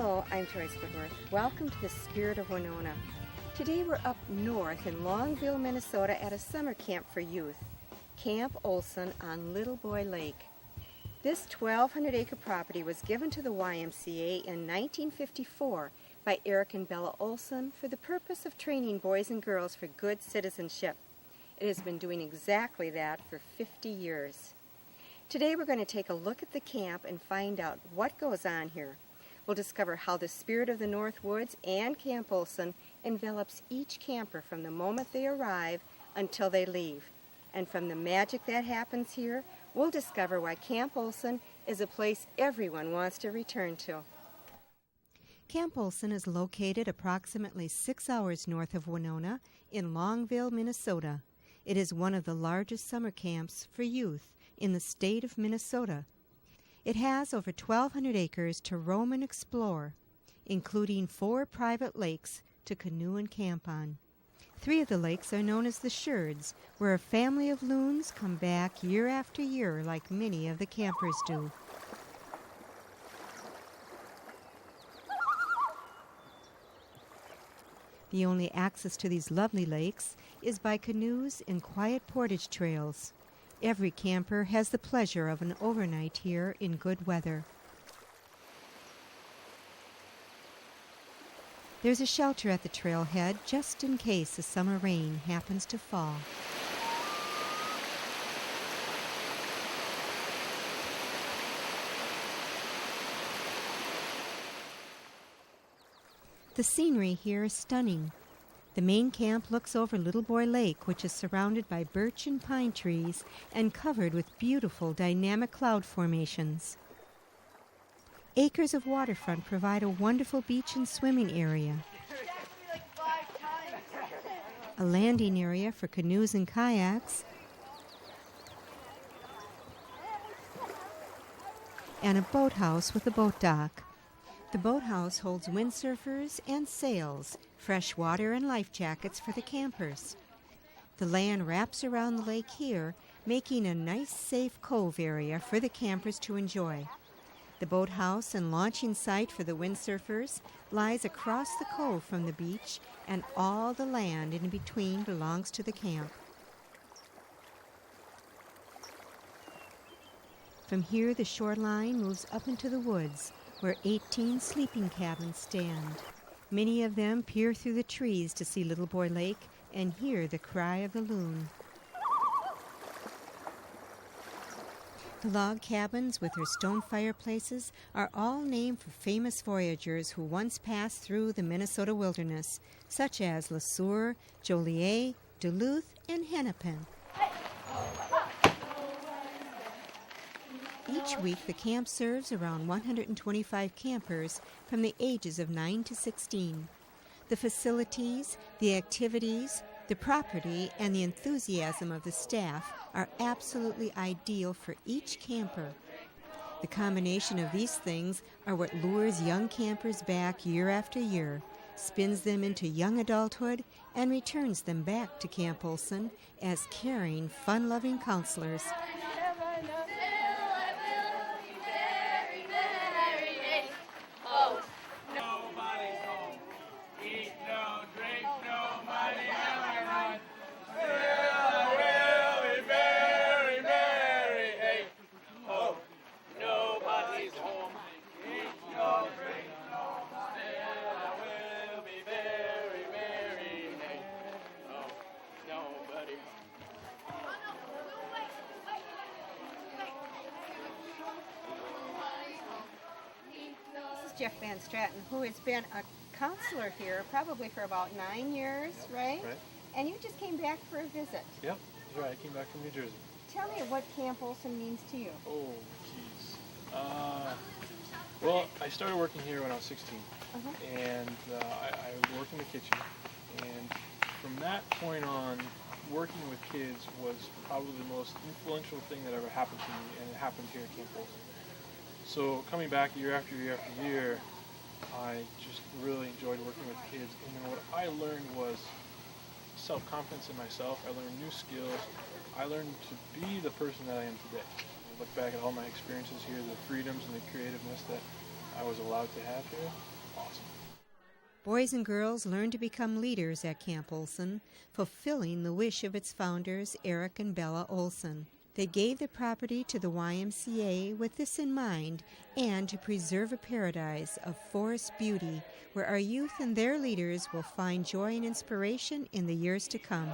Hello, I'm Joyce Woodworth. Welcome to the Spirit of Winona. Today we're up north in Longville, Minnesota at a summer camp for youth, Camp Olson on Little Boy Lake. This 1,200-acre property was given to the YMCA in 1954 by Eric and Bella Olson for the purpose of training boys and girls for good citizenship. It has been doing exactly that for 50 years. Today we're going to take a look at the camp and find out what goes on here. We'll discover how the Spirit of the North Woods and Camp Olson envelops each camper from the moment they arrive until they leave. And from the magic that happens here, we'll discover why Camp Olson is a place everyone wants to return to. Camp Olson is located approximately 6 hours north of Winona in Longville, Minnesota. It is one of the largest summer camps for youth in the state of Minnesota. It has over 1,200 acres to roam and explore, including 4 private lakes to canoe and camp on. 3 of the lakes are known as the Sherds, where a family of loons come back year after year like many of the campers do. The only access to these lovely lakes is by canoes and quiet portage trails. Every camper has the pleasure of an overnight here in good weather. There's a shelter at the trailhead just in case a summer rain happens to fall. The scenery here is stunning. The main camp looks over Little Boy Lake, which is surrounded by birch and pine trees and covered with beautiful dynamic cloud formations. Acres of waterfront provide a wonderful beach and swimming area, a landing area for canoes and kayaks, and a boathouse with a boat dock. The boathouse holds windsurfers and sails, fresh water and life jackets for the campers. The land wraps around the lake here, making a nice, safe cove area for the campers to enjoy. The boathouse and launching site for the windsurfers lies across the cove from the beach, and all the land in between belongs to the camp. From here, the shoreline moves up into the woods, where 18 sleeping cabins stand. Many of them peer through the trees to see Little Boy Lake and hear the cry of the loon. The log cabins with their stone fireplaces are all named for famous voyagers who once passed through the Minnesota wilderness, such as Le Sueur, Joliet, Duluth, and Hennepin. Each week, the camp serves around 125 campers from the ages of 9 to 16. The facilities, the activities, the property, and the enthusiasm of the staff are absolutely ideal for each camper. The combination of these things are what lures young campers back year after year, spins them into young adulthood, and returns them back to Camp Olson as caring, fun-loving counselors. Jeff Van Straten, who has been a counselor here probably for about 9 years, right? Right. And you just came back for a visit. Yep, that's right. I came back from New Jersey. Tell me what Camp Olson means to you. Oh, jeez. Well, I started working here when I was 16, and I worked in the kitchen. And from that point on, working with kids was probably the most influential thing that ever happened to me, and it happened here at Camp Olson. So coming back year after year after year, I just really enjoyed working with kids. And then what I learned was self-confidence in myself. I learned new skills. I learned to be the person that I am today. I look back at all my experiences here, the freedoms and the creativeness that I was allowed to have here. awesome. Boys and girls learn to become leaders at Camp Olson, fulfilling the wish of its founders, Eric and Bella Olson. They gave the property to the YMCA with this in mind and to preserve a paradise of forest beauty where our youth and their leaders will find joy and inspiration in the years to come.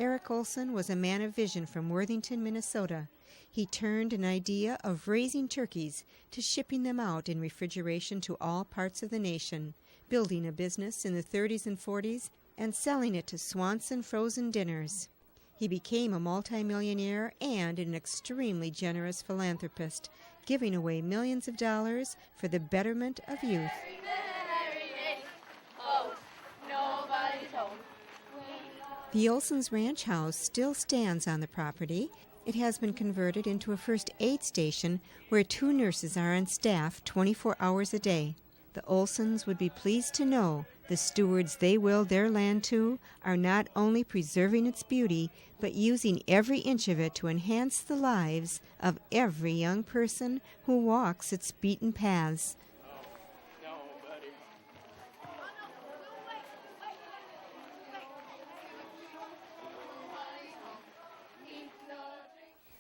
Eric Olson was a man of vision from Worthington, Minnesota. He turned an idea of raising turkeys to shipping them out in refrigeration to all parts of the nation, building a business in the 30s and 40s, and selling it to Swanson Frozen Dinners. He became a multimillionaire and an extremely generous philanthropist, giving away millions of dollars for the betterment of youth. The Olson's ranch house still stands on the property. It has been converted into a first aid station where 2 nurses are on staff 24 hours a day. The Olsons would be pleased to know the stewards they will their land to are not only preserving its beauty, but using every inch of it to enhance the lives of every young person who walks its beaten paths.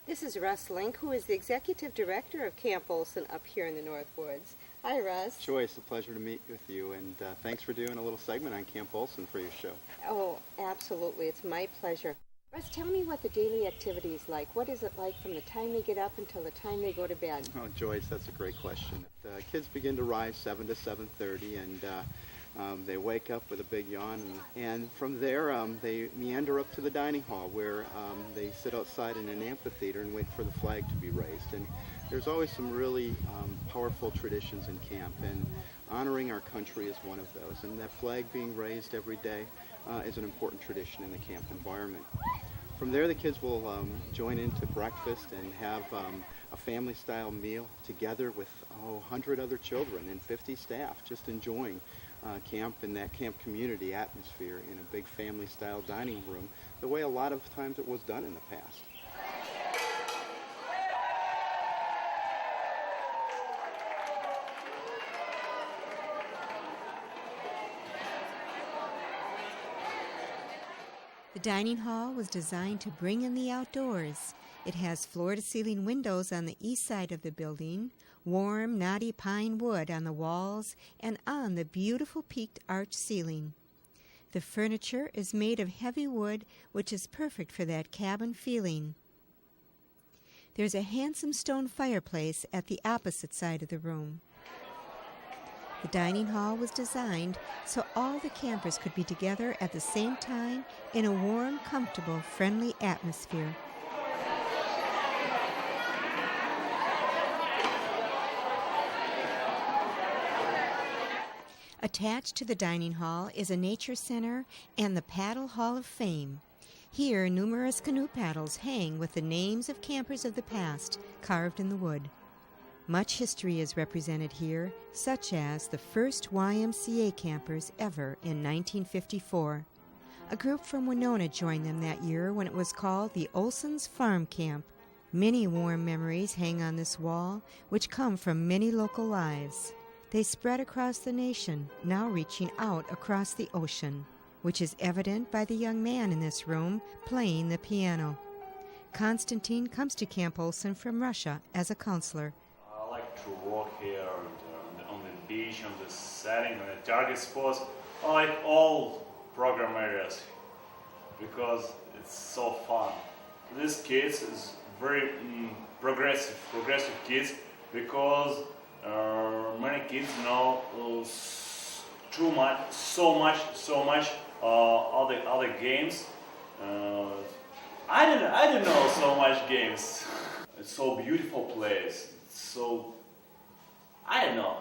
This is Russ Link, who is the Executive Director of Camp Olson up here in the North Woods. Hi, Russ. Joyce, a pleasure to meet with you, and thanks for doing a little segment on Camp Olson for your show. Oh, absolutely. It's my pleasure. Russ, tell me what the daily activity is like. What is it like from the time they get up until the time they go to bed? Oh, Joyce, that's a great question. The kids begin to rise 7 to 7:30, and they wake up with a big yawn, and from there they meander up to the dining hall where they sit outside in an amphitheater and wait for the flag to be raised. And there's always some really powerful traditions in camp, and honoring our country is one of those. And that flag being raised every day is an important tradition in the camp environment. From there, the kids will join into breakfast and have a family-style meal together with 100 other children and 50 staff, just enjoying camp and that camp community atmosphere in a big family-style dining room, the way a lot of times it was done in the past. The dining hall was designed to bring in the outdoors. It has floor-to-ceiling windows on the east side of the building, warm, knotty pine wood on the walls, and on the beautiful peaked arch ceiling. The furniture is made of heavy wood, which is perfect for that cabin feeling. There's a handsome stone fireplace at the opposite side of the room. The dining hall was designed so all the campers could be together at the same time in a warm, comfortable, friendly atmosphere. Attached to the dining hall is a nature center and the Paddle Hall of Fame. Here, numerous canoe paddles hang with the names of campers of the past carved in the wood. Much history is represented here, such as the first YMCA campers ever in 1954. A group from Winona joined them that year when it was called the Olson's Farm Camp. Many warm memories hang on this wall, which come from many local lives. They spread across the nation, now reaching out across the ocean, which is evident by the young man in this room playing the piano. Konstantin comes to Camp Olson from Russia as a counselor. I like to walk here on the beach, on the setting, on the target spots. I like all program areas because it's so fun. These kids is very progressive kids because many kids know so much other games. I don't know so much games. It's so beautiful place. So I don't know.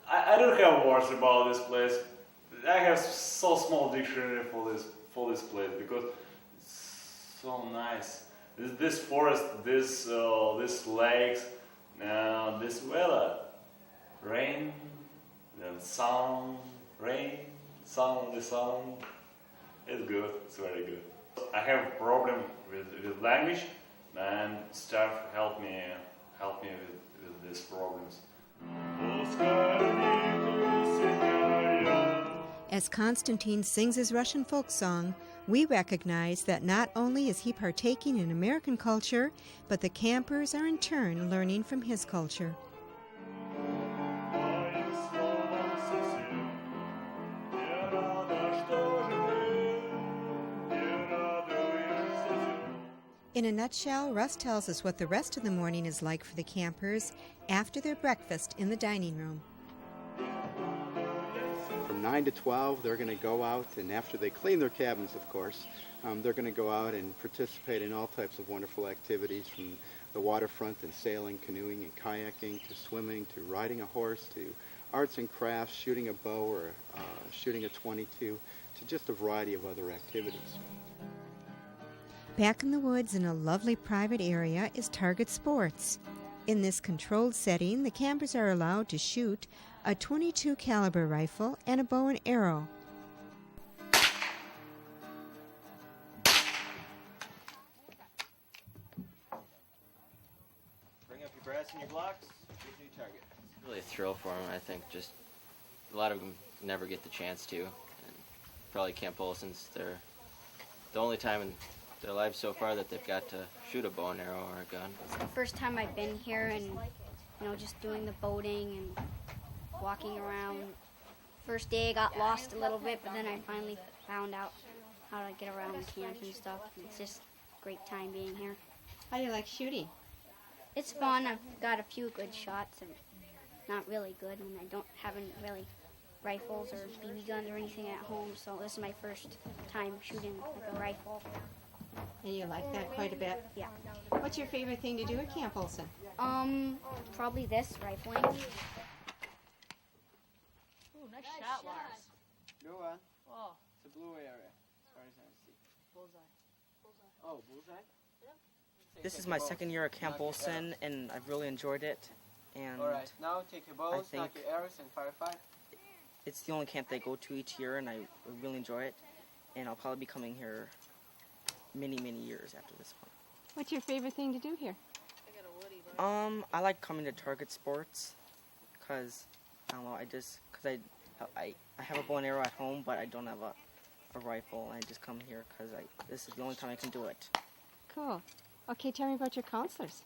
I don't have words about this place. I have so small dictionary for this place because it's so nice. This forest, this lakes, this weather, rain, then sun, rain, sun, the sun. It's good. It's very good. I have a problem with language, and staff help me with these programs. As Konstantin sings his Russian folk song, we recognize that not only is he partaking in American culture, but the campers are in turn learning from his culture. In a nutshell, Russ tells us what the rest of the morning is like for the campers after their breakfast in the dining room. From 9 to 12, they're going to go out, and after they clean their cabins, of course, they're going to go out and participate in all types of wonderful activities, from the waterfront and sailing, canoeing and kayaking, to swimming, to riding a horse, to arts and crafts, shooting a bow or shooting a .22, to just a variety of other activities. Back in the woods in a lovely private area is Target Sports. In this controlled setting, the campers are allowed to shoot a .22 caliber rifle and a bow and arrow. Bring up your brass and your blocks, get a new target. It's really a thrill for them, I think. Just a lot of them never get the chance to. And probably Camp Olson's the only time in their lives so far that they've got to shoot a bow and arrow or a gun. It's the first time I've been here, and just doing the boating and walking around. First day I got lost a little bit, but then I finally found out how to get around the camp and stuff. It's just a great time being here. How do you like shooting? It's fun. I've got a few good shots, and not really good, and I haven't really rifles or BB guns or anything at home, so this is my first time shooting like a rifle. And you like that quite a bit? Yeah. What's your favorite thing to do at Camp Olson? Probably this, rifling. Ooh, nice shot, Lars. Go on. Oh, It's a blue area, as far as I see. bullseye. Oh, bullseye? This is my second year at Camp Olson, and I've really enjoyed it. And All right, now take your bows, think- knock your arrows, and fire 5. it's the only camp they go to each year, and I really enjoy it. And I'll probably be coming here many, many years after this one. What's your favorite thing to do here? I like coming to Target Sports, because, I don't know, I have a bow and arrow at home, but I don't have a rifle. I just come here because this is the only time I can do it. Cool. Okay, tell me about your counselors.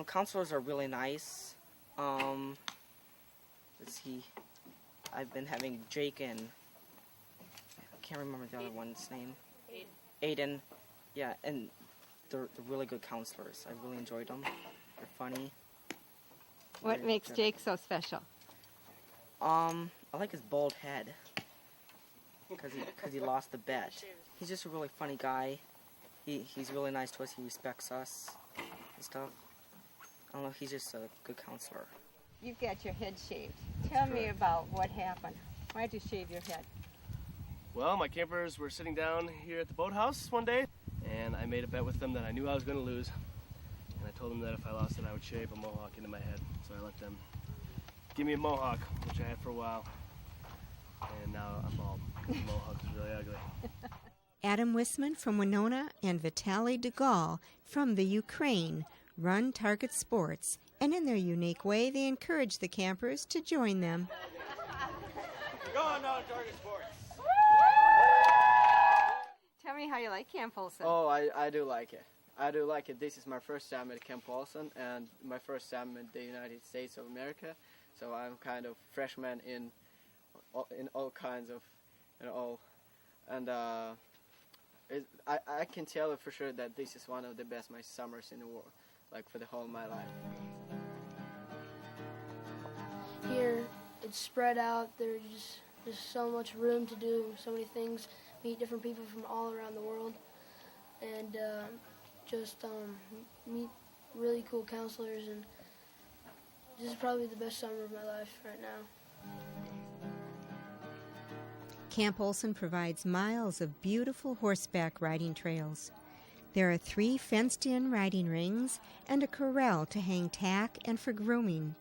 Counselors are really nice. Let's see. I've been having Jake and I can't remember the other one's name. Aiden. Yeah, and they're really good counselors. I really enjoyed them. They're funny. What They're makes good. Jake so special? I like his bald head because he lost the bet. He's just a really funny guy. He's really nice to us. He respects us and stuff. I don't know. He's just a good counselor. You've got your head shaved. Tell me about what happened. Why'd you shave your head? Well, my campers were sitting down here at the boathouse one day, and I made a bet with them that I knew I was going to lose. And I told them that if I lost it, I would shave a mohawk into my head. So I let them give me a mohawk, which I had for a while. And now I'm bald. The mohawk is really ugly. Adam Wisman from Winona and Vitaly Degal from the Ukraine run Target Sports, and in their unique way, they encourage the campers to join them. Go on now, Target Sports. Tell me how you like Camp Olson. Oh, I do like it. I do like it. This is my first time at Camp Olson and my first time in the United States of America. So I'm kind of freshman in all kinds of, and I can tell you for sure that this is one of the best my summers in the world, like for the whole of my life. Here, it's spread out. There's so much room to do so many things. Meet different people from all around the world, and meet really cool counselors. And this is probably the best summer of my life right now. Camp Olson provides miles of beautiful horseback riding trails. There are 3 fenced-in riding rings and a corral to hang tack and for grooming.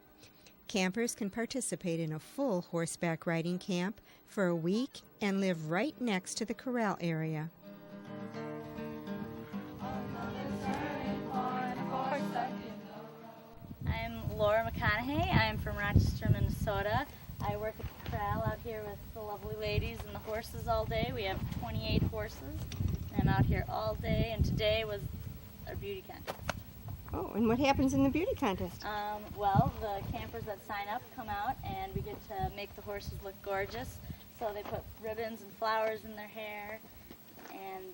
Campers can participate in a full horseback riding camp for a week and live right next to the corral area. I'm Laura McConaughey. I'm from Rochester, Minnesota. I work at the corral out here with the lovely ladies and the horses all day. We have 28 horses. I'm out here all day, and today was our beauty contest. Oh, and what happens in the beauty contest? Well, the campers that sign up come out, and we get to make the horses look gorgeous. So they put ribbons and flowers in their hair, and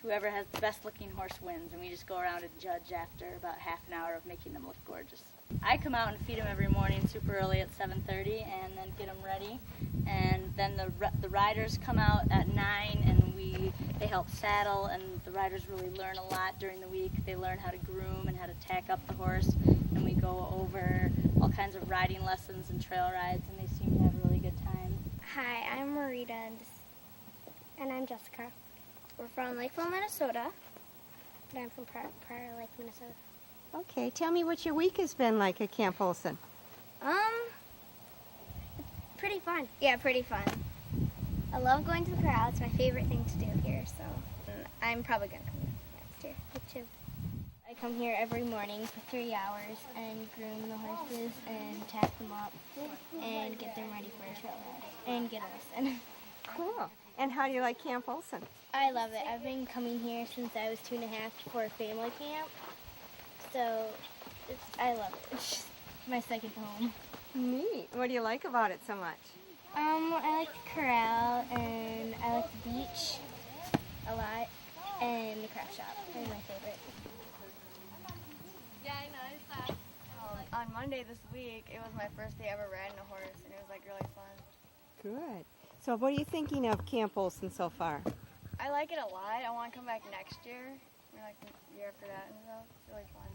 whoever has the best looking horse wins, and we just go around and judge after about half an hour of making them look gorgeous. I come out and feed them every morning super early at 7:30 and then get them ready, and then the riders come out at 9 and they help saddle, and the riders really learn a lot during the week. They learn how to groom and how to tack up the horse, and we go over all kinds of riding lessons and trail rides, and they seem to have a really good time. Hi, I'm Marita, and I'm Jessica. We're from Lakeville, Minnesota, and I'm from Prior Lake, Minnesota. Okay, tell me what your week has been like at Camp Olson. Pretty fun. Yeah, pretty fun. I love going to the corral. It's my favorite thing to do here, so I'm probably going to come next year, too. I come here every morning for 3 hours and groom the horses and tack them up and get them ready for a trail ride and get a lesson. Cool. And how do you like Camp Olson? I love it. I've been coming here since I was 2 1/2 for a family camp, so I love it. It's just my second home. Neat. What do you like about it so much? I like the corral, and I like the beach a lot, and the craft shop are my favorite. Yeah, I know. On Monday this week, it was my first day ever riding a horse, and it was really fun. Good. So what are you thinking of Camp Olson so far? I like it a lot. I want to come back next year, or like the year after that, and so it's really fun.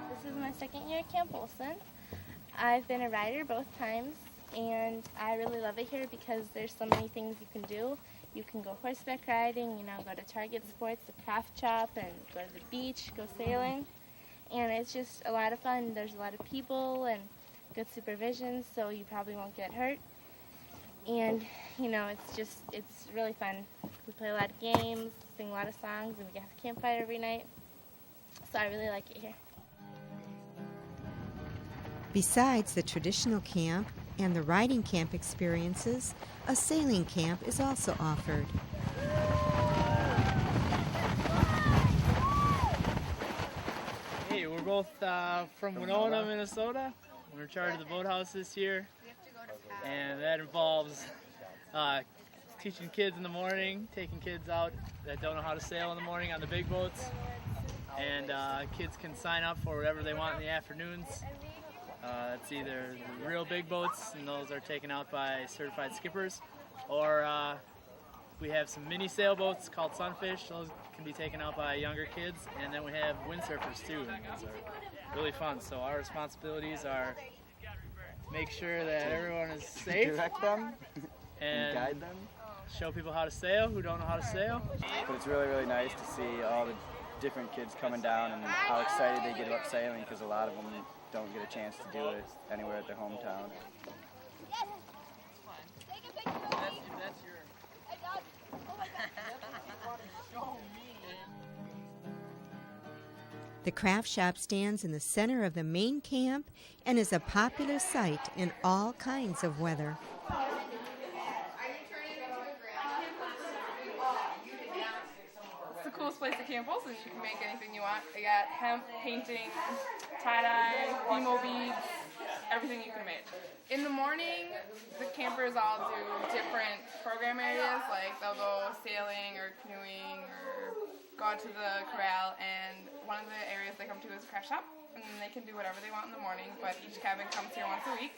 This is my second year at Camp Olson. I've been a rider both times, and I really love it here because there's so many things you can do. You can go horseback riding, go to Target Sports, the craft shop, and go to the beach, go sailing. And it's just a lot of fun. There's a lot of people and good supervision, so you probably won't get hurt. And, it's really fun. We play a lot of games, sing a lot of songs, and we have a campfire every night. So I really like it here. Besides the traditional camp and the riding camp experiences, a sailing camp is also offered. Hey, we're both from Winona, Minnesota. We're in charge of the boathouse this year, and that involves teaching kids in the morning, taking kids out that don't know how to sail in the morning on the big boats, and kids can sign up for whatever they want in the afternoons. It's either the real big boats, and those are taken out by certified skippers, or we have some mini sailboats called Sunfish. Those can be taken out by younger kids, and then we have windsurfers too, and those are really fun. So our responsibilities are to make sure that everyone is safe, direct them, and guide them, show people how to sail who don't know how to sail. But it's really, really nice to see all the different kids coming down and how excited they get about sailing, because a lot of them don't get a chance to do it anywhere at their hometown. The craft shop stands in the center of the main camp and is a popular site in all kinds of weather. It's the coolest place at Camp Olson. You can make anything you want. They got hemp, painting, tie-dye, emo beads, everything you can make. In the morning, the campers all do different program areas, like they'll go sailing or canoeing or go out to the corral, and one of the areas they come to is a craft shop, and they can do whatever they want in the morning, but each cabin comes here once a week.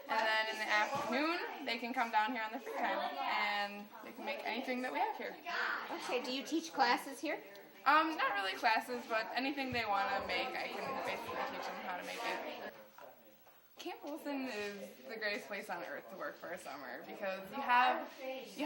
And then in the afternoon, they can come down here on their free time, and they can make anything that we have here. Okay, do you teach classes here? Not really classes, but anything they want to make, I can basically teach them how to make it. Camp Olson is the greatest place on earth to work for a summer, because you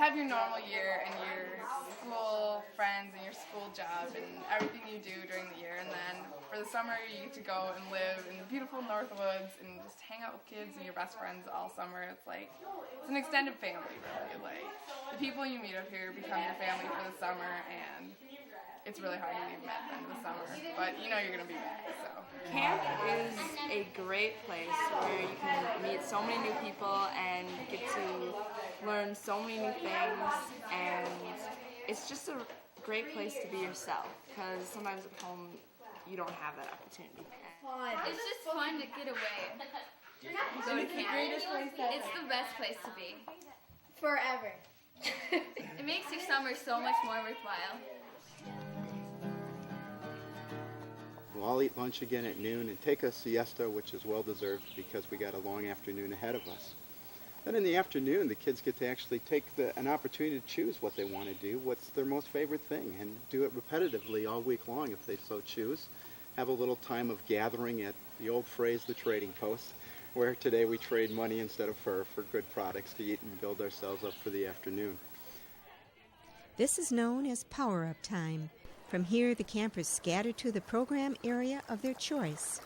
have your normal year and your school friends and your school job and everything you do during the year, and then for the summer you get to go and live in the beautiful Northwoods and just hang out with kids and your best friends all summer. It's like, it's an extended family, really. Like, the people you meet up here become your family for the summer, and it's really hard to leave them at the end of the summer, but you know you're going to be back, so. Camp is a great place where you can meet so many new people and get to learn so many new things, and it's just a great place to be yourself, because sometimes at home you don't have that opportunity. It's just fun to get away. Go to camp. It's the best place to be. Forever. It makes your summer so much more worthwhile. We'll all eat lunch again at noon and take a siesta, which is well deserved because we got a long afternoon ahead of us. Then in the afternoon, the kids get to actually take an opportunity to choose what they want to do, what's their most favorite thing, and do it repetitively all week long if they so choose. Have a little time of gathering at the old phrase, the trading post, where today we trade money instead of fur for good products to eat and build ourselves up for the afternoon. This is known as power-up time. From here, the campers scatter to the program area of their choice.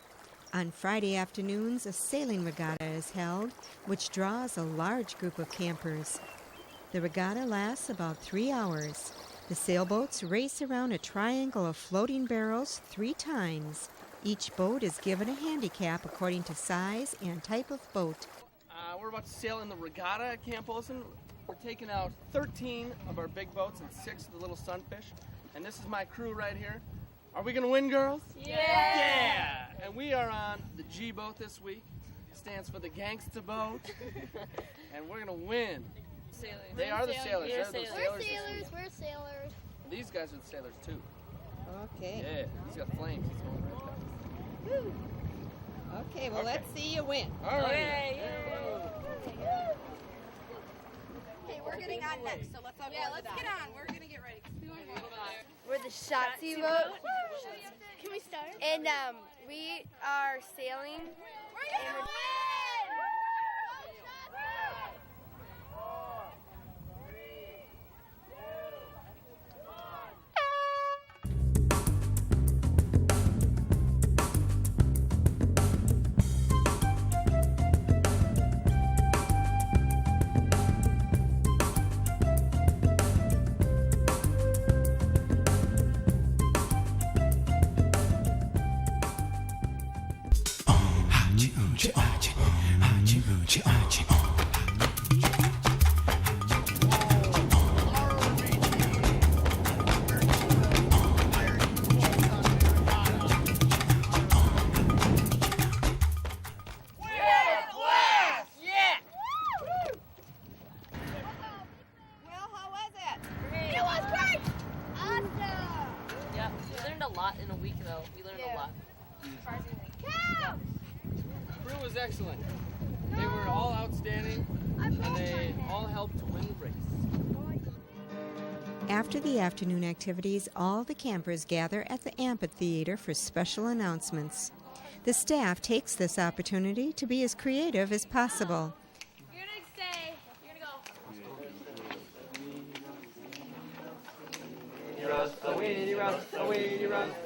On Friday afternoons, a sailing regatta is held, which draws a large group of campers. The regatta lasts about 3 hours. The sailboats race around a triangle of floating barrels 3 times. Each boat is given a handicap according to size and type of boat. We're about to sail in the regatta at Camp Olson. We're taking out 13 of our big boats and 6 of the little sunfish. And this is my crew right here. Are we gonna win, girls? Yeah! Yeah! And we are on the G boat this week. It stands for the Gangsta boat. And we're gonna win. Sailors. They are the sailors. We're They're the sailors. sailors. We're sailors. These guys are the sailors too. Okay. Yeah, he's got flames. He's going right past. Woo. Okay, well, let's see you win. All right. Okay, Okay, we're getting on next, so let's all go on the dock. Get on. We're gonna get ready. We're the Shotzi boat. Can we start? And we are sailing. We're gonna win! Excellent. They were all outstanding, and they all helped to win the race. After the afternoon activities, all the campers gather at the amphitheater for special announcements. The staff takes this opportunity to be as creative as possible. You're gonna stay. You're gonna go.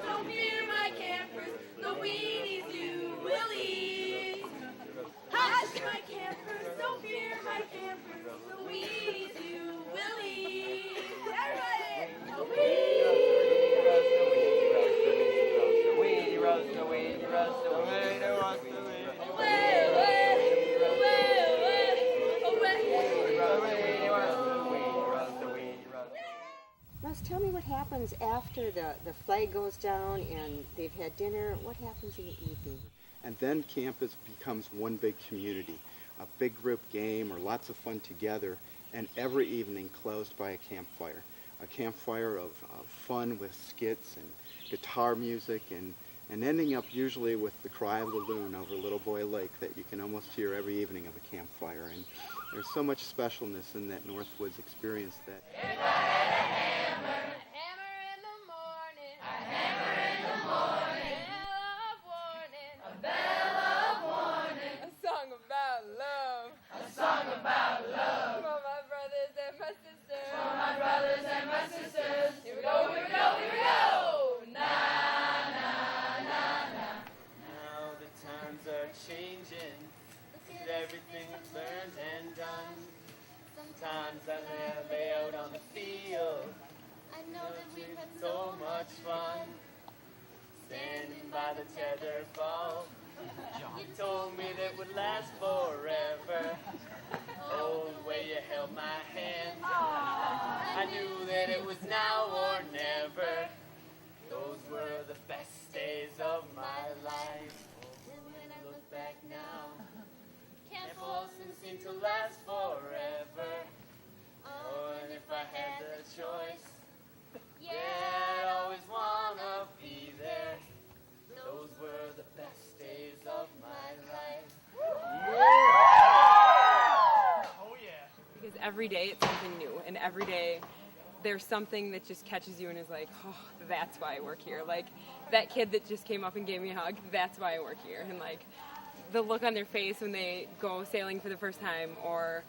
Don't fear my campers, the weenies you will eat. Hush, my campers, don't fear my campers, the weenies you will eat. Everybody! The Now, tell me what happens after the flag goes down and they've had dinner. What happens in the evening? And then campus becomes one big community, a big group game or lots of fun together, and every evening closed by a campfire. A campfire of fun with skits and guitar music and ending up usually with the cry of the loon over Little Boy Lake that you can almost hear every evening of a campfire. And there's so much specialness in that Northwoods experience that... brothers and my sisters. Here we go, here we go, here we go. Na, na, na, everything's learned and done. Sometimes I lay out on the field. I know that we've had so much fun. Standing by the tether ball. You told me that would last forever. Oh, the way you held my hand. I knew that it was now or never. Those were the best days of my life. And when I look back now, Camp Olson seemed to last forever. Oh, and if I had the choice, yeah, I'd always wanna be there. Those were the best days of my life. Oh yeah. Because every day it's something new, and every day there's something that just catches you and is like, oh, that's why I work here. Like that kid that just came up and gave me a hug, that's why I work here. And like the look on their face when they go sailing for the first time, or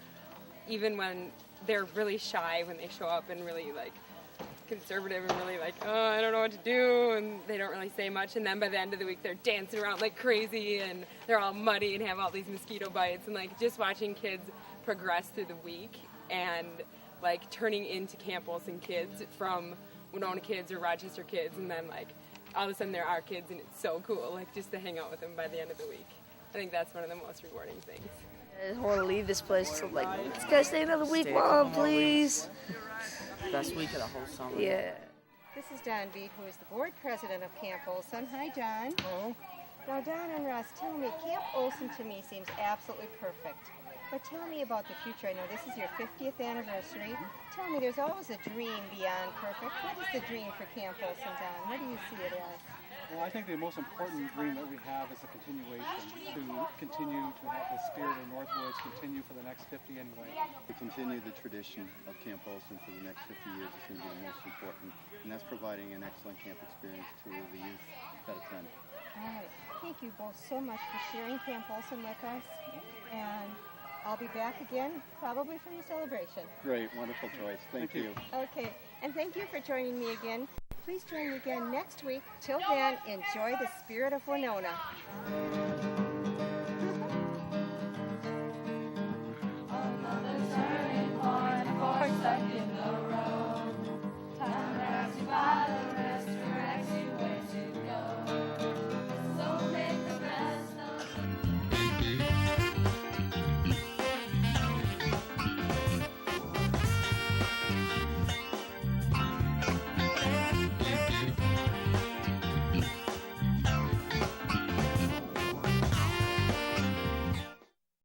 even when they're really shy when they show up and really like conservative and really like, oh, I don't know what to do, and they don't really say much, and then by the end of the week they're dancing around like crazy and they're all muddy and have all these mosquito bites, and like just watching kids progress through the week and like turning into Camp Olson kids from Winona kids or Rochester kids, and then like all of a sudden there are kids, and it's so cool like just to hang out with them by the end of the week. I think that's one of the most rewarding things. I just want to leave this place, so like, can I stay another week, Mom, please? Best week of the whole summer. Yeah. This is Don Beat, who is the board president of Camp Olson. Hi, Don. Hello. Now, Don and Russ, tell me, Camp Olson to me seems absolutely perfect. But tell me about the future. I know this is your 50th anniversary. Tell me, there's always a dream beyond perfect. What is the dream for Camp Olson, Don? What do you see it as? Well, I think the most important dream that we have is a continuation, to continue to have the spirit of Northwoods continue for the next 50 anyway. To continue the tradition of Camp Olson for the next 50 years is going to be the most important, and that's providing an excellent camp experience to the youth that attend. All right. Thank you both so much for sharing Camp Olson with us, and I'll be back again, probably for your celebration. Great, wonderful choice. Thank you. Okay, and thank you for joining me again. Please join me again next week. Till then, enjoy the Spirit of Winona.